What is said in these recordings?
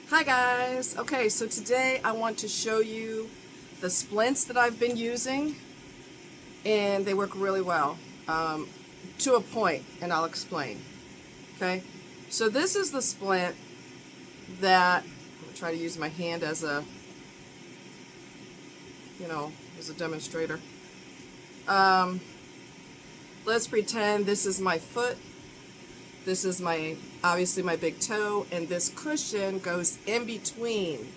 Hi guys. Okay, so today I want to show you the splints that I've been using, and they work really well to a point, and I'll explain. Okay, so this is the splint that I'm gonna try to use my hand as a, as a demonstrator. Um, let's pretend this is my foot. This is obviously my big toe, and this cushion goes in between,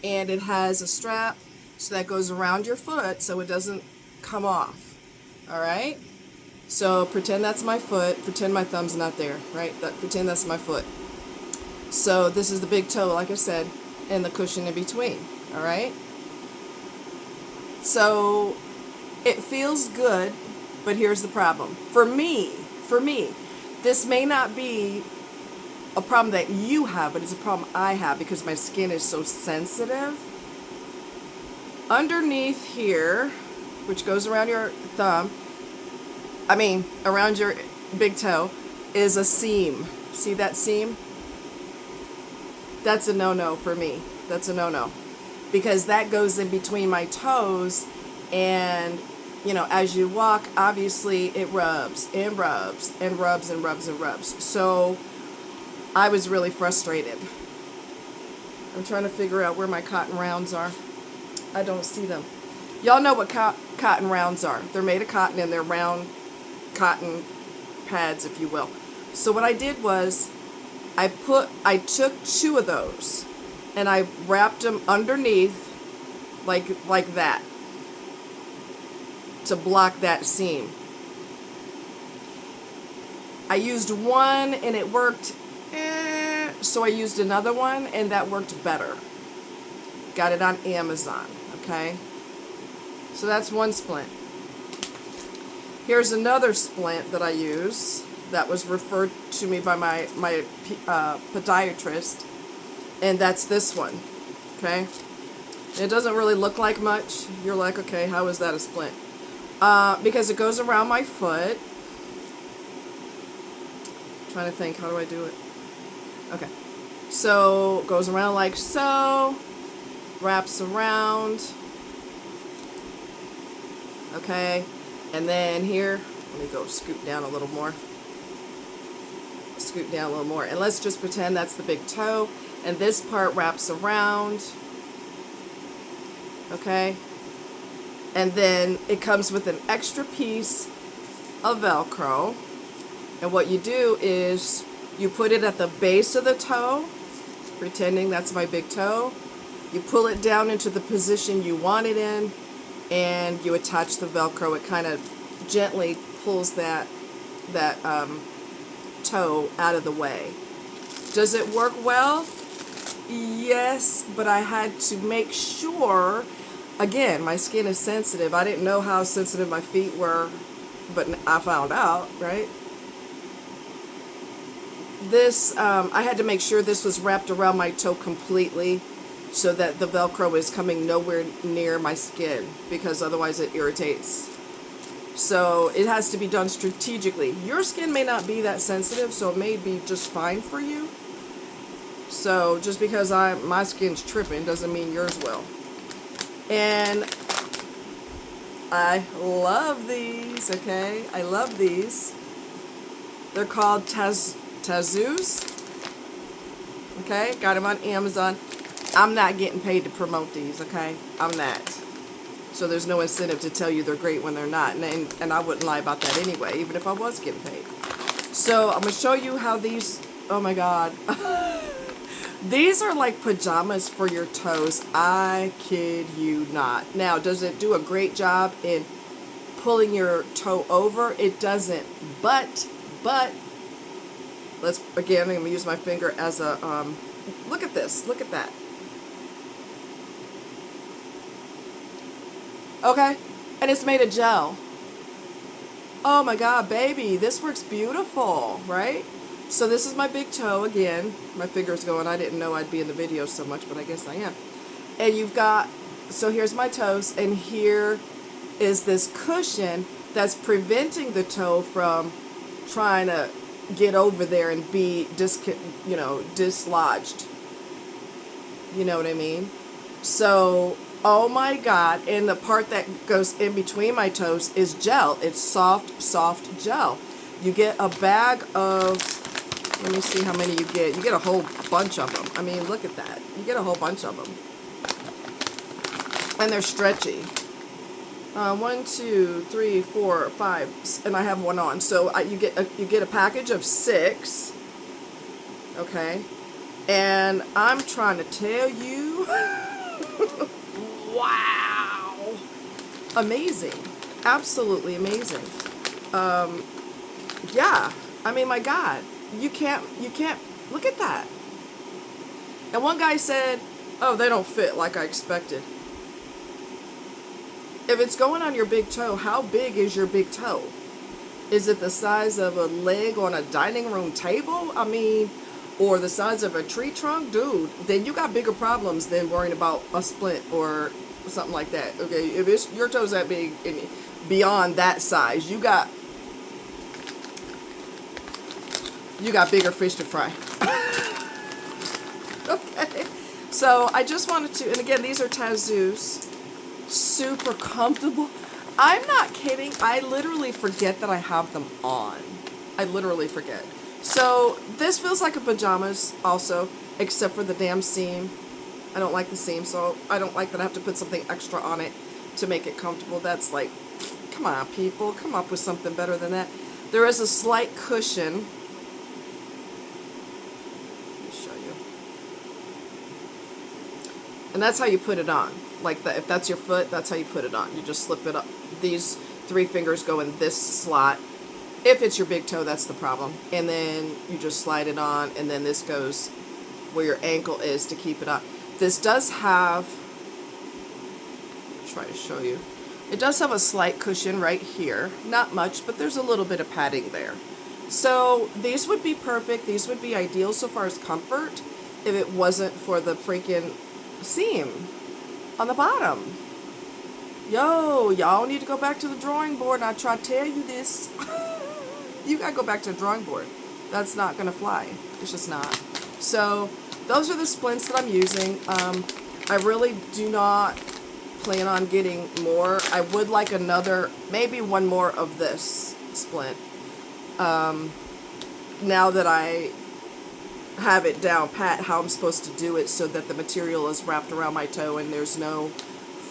and it has a strap so that goes around your foot so it doesn't come off. All right, so pretend that's my foot, pretend my thumb's not there, right? Pretend that's my foot. So this is the big toe, like I said, and the cushion in between. All right, so it feels good, but here's the problem. For me, this may not be a problem that you have, but it's a problem I have because my skin is so sensitive. Underneath here, which goes around your around your big toe, is a seam. See that seam? That's a no-no for me. That's a no-no. Because that goes in between my toes, and as you walk, obviously it rubs and rubs and rubs and rubs and rubs. So I was really frustrated. I'm trying to figure out where my cotton rounds are. I don't see them. Y'all know what cotton rounds are. They're made of cotton, and they're round cotton pads, if you will. So what I did was I took 2 of those and I wrapped them underneath like that to block that seam. I used one and it worked, so I used another one and that worked better. Got it on Amazon, okay? So that's one splint. Here's another splint that I use that was referred to me by my podiatrist, and that's this one, okay? It doesn't really look like much. You're like, okay, how is that a splint? Because it goes around my foot. I'm trying to think, how do I do it? Okay, so it goes around like so, wraps around, okay, and then here, let me go scoot down a little more. Scoot down a little more, and let's just pretend that's the big toe, and this part wraps around, okay, and then it comes with an extra piece of Velcro, and what you do is you put it at the base of the toe, pretending that's my big toe. You pull it down into the position you want it in, and you attach the Velcro. It kind of gently pulls that toe out of the way. Does it work well? Yes, but I had to make sure. Again, my skin is sensitive. I didn't know how sensitive my feet were, but I found out, right? This, I had to make sure this was wrapped around my toe completely so that the Velcro is coming nowhere near my skin, because otherwise it irritates. So it has to be done strategically. Your skin may not be that sensitive, so it may be just fine for you. So just because my skin's tripping doesn't mean yours will. And I love these, okay? I love these. They're called Tazoos. Okay, got them on Amazon. I'm not getting paid to promote these, okay? I'm not. So there's no incentive to tell you they're great when they're not. And I wouldn't lie about that anyway, even if I was getting paid. So I'm going to show you how these, oh my God. These are like pajamas for your toes. I kid you not. Now, does it do a great job in pulling your toe over? It doesn't. But, let's, again, I'm going to use my finger as a, look at this. Look at that. Okay, and it's made of gel. Oh my God, baby, this works beautiful, right? So this is my big toe again. My finger's going, I didn't know I'd be in the video so much, but I guess I am. And you've got, so here's my toes, and here is this cushion that's preventing the toe from trying to get over there and be dislodged. You know what I mean? So, oh my God. And the part that goes in between my toes is gel. It's soft, soft gel. You get a bag of, let me see how many you get. You get a whole bunch of them. I mean, look at that. You get a whole bunch of them. And they're stretchy. 1, 2, 3, 4, 5, and I have one on. So you get a package of 6. Okay. And I'm trying to tell you, wow, amazing, absolutely amazing. Yeah, I mean, my God, you can't look at that. And one guy said, "Oh, they don't fit like I expected." If it's going on your big toe, how big is your big toe? Is it the size of a leg on a dining room table? I mean, or the size of a tree trunk? Dude, then you got bigger problems than worrying about a splint or something like that. Okay, if it's your toe's that big and beyond that size, you got bigger fish to fry. Okay, so I just wanted to, and again, these are Tazoos, super comfortable. I'm not kidding. I literally forget that I have them on. I literally forget. So this feels like a pajamas also, except for the damn seam. I don't like the seam, so I don't like that I have to put something extra on it to make it comfortable. That's like, come on, people. Come up with something better than that. There is a slight cushion. Let me show you. And that's how you put it on. Like that, if that's your foot, that's how you put it on. You just slip it up. These 3 fingers go in this slot. If it's your big toe, that's the problem. And then you just slide it on, and then this goes where your ankle is to keep it on. This does have, I'll try to show you. It does have a slight cushion right here. Not much, but there's a little bit of padding there. So these would be perfect. These would be ideal so far as comfort if it wasn't for the freaking seam on the bottom. Yo, y'all need to go back to the drawing board. I try to tell you this. You gotta go back to the drawing board. That's not gonna fly. It's just not. So those are the splints that I'm using. I really do not plan on getting more. I would like another, maybe one more of this splint. Now that I have it down pat how I'm supposed to do it so that the material is wrapped around my toe and there's no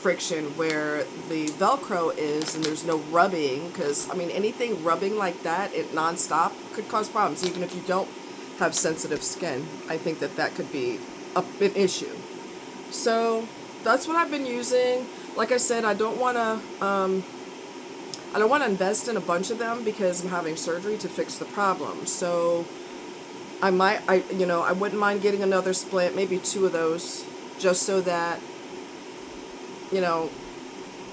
friction where the Velcro is and there's no rubbing, because I mean anything rubbing like that non-stop could cause problems even if you don't have sensitive skin. I think that could be an issue. So that's what I've been using. Like I said, I don't want to invest in a bunch of them because I'm having surgery to fix the problem. So I wouldn't mind getting another splint, maybe 2 of those, just so that, you know,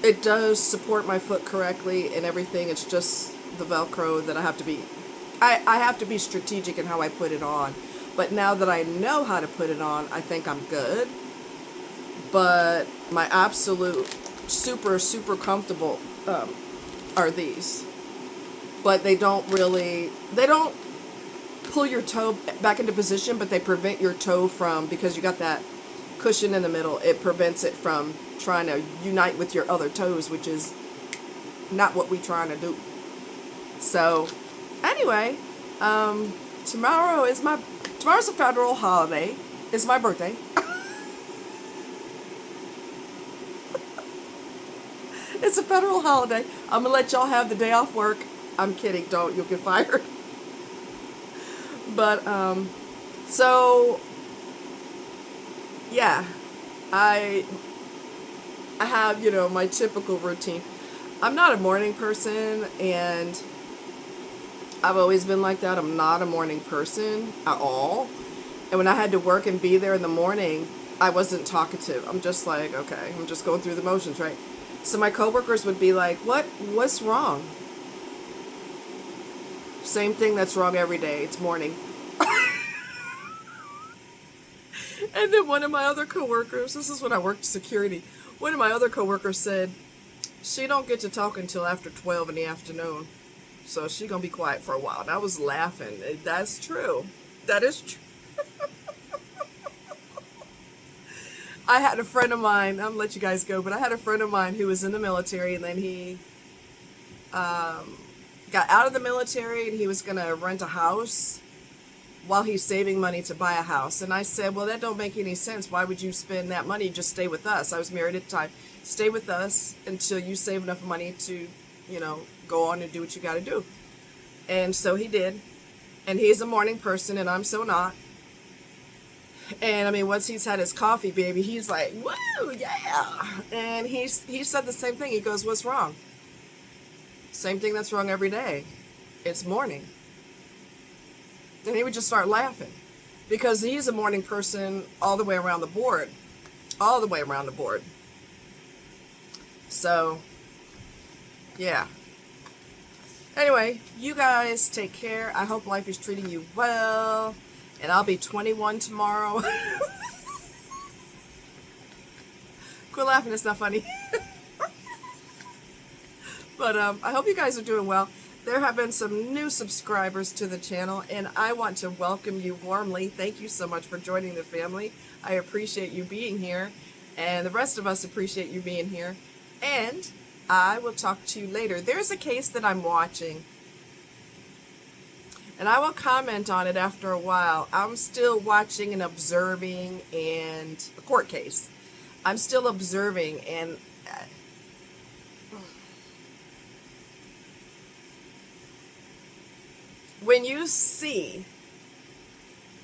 it does support my foot correctly and everything. It's just the Velcro that I have to be strategic in how I put it on. But now that I know how to put it on, I think I'm good. But my absolute super, super comfortable are these. But they don't pull your toe back into position, but they prevent your toe from, because you got that cushion in the middle, it prevents it from trying to unite with your other toes, which is not what we're trying to do. So anyway, tomorrow's a federal holiday. It's my birthday. It's a federal holiday. I'm gonna let y'all have the day off work. I'm kidding, don't, you'll get fired. But so yeah, I have, my typical routine. I'm not a morning person, and I've always been like that. I'm not a morning person at all. And when I had to work and be there in the morning, I wasn't talkative. I'm just like, okay, I'm just going through the motions, right? So my coworkers would be like, what's wrong? Same thing that's wrong every day. It's morning. And then one of my other coworkers, this is when I worked security, one of my other coworkers said, she don't get to talk until after 12 in the afternoon. So she gonna be quiet for a while. And I was laughing. That's true. That is true. I had a friend of mine, I'm gonna let you guys go, but I had a friend of mine who was in the military, and then he got out of the military, and he was gonna rent a house while he's saving money to buy a house. And I said, well, that don't make any sense. Why would you spend that money? Just stay with us. I was married at the time. Stay with us until you save enough money to, go on and do what you got to do. And so he did. And he's a morning person, and I'm so not. And I mean, once he's had his coffee, baby, he's like, woo, yeah. And he said the same thing. He goes, what's wrong? Same thing that's wrong every day. It's morning. And he would just start laughing because he's a morning person all the way around the board. All the way around the board. So, yeah. Anyway, you guys take care. I hope life is treating you well. And I'll be 21 tomorrow. Quit laughing, it's not funny. But I hope you guys are doing well. There have been some new subscribers to the channel, and I want to welcome you warmly. Thank you so much for joining the family. I appreciate you being here, and the rest of us appreciate you being here. And I will talk to you later. There's a case that I'm watching, and I will comment on it after a while. I'm still watching and observing, and a court case. I'm still observing, and when you see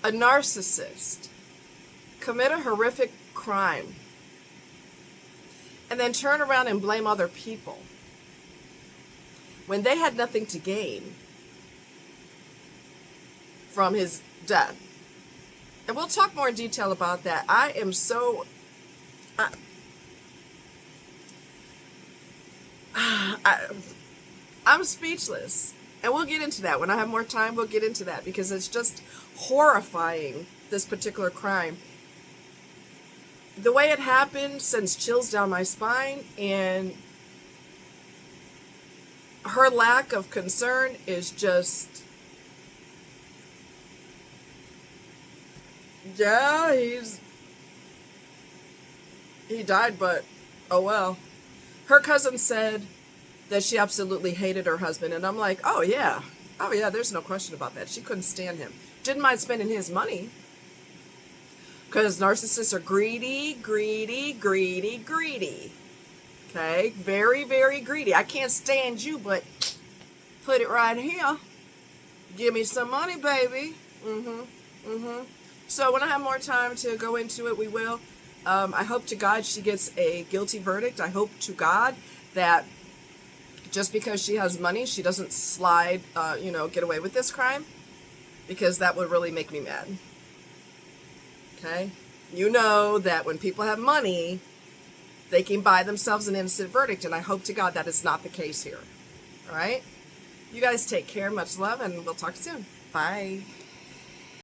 a narcissist commit a horrific crime and then turn around and blame other people when they had nothing to gain from his death. And we'll talk more in detail about that. I am so... I'm speechless. And we'll get into that. When I have more time, we'll get into that because it's just horrifying, this particular crime. The way it happened sends chills down my spine, and her lack of concern is just... Yeah, he died, but oh well. Her cousin said that she absolutely hated her husband, and I'm like, oh yeah, there's no question about that. She couldn't stand him. Didn't mind spending his money, because narcissists are greedy, greedy, greedy, greedy. Okay, very, very greedy. I can't stand you, but put it right here. Give me some money, baby. So when I have more time to go into it, we will. I hope to God she gets a guilty verdict. I hope to God that just because she has money, she doesn't slide, get away with this crime, because that would really make me mad. Okay? You know that when people have money, they can buy themselves an innocent verdict, and I hope to God that is not the case here. All right? You guys take care. Much love, and we'll talk soon. Bye.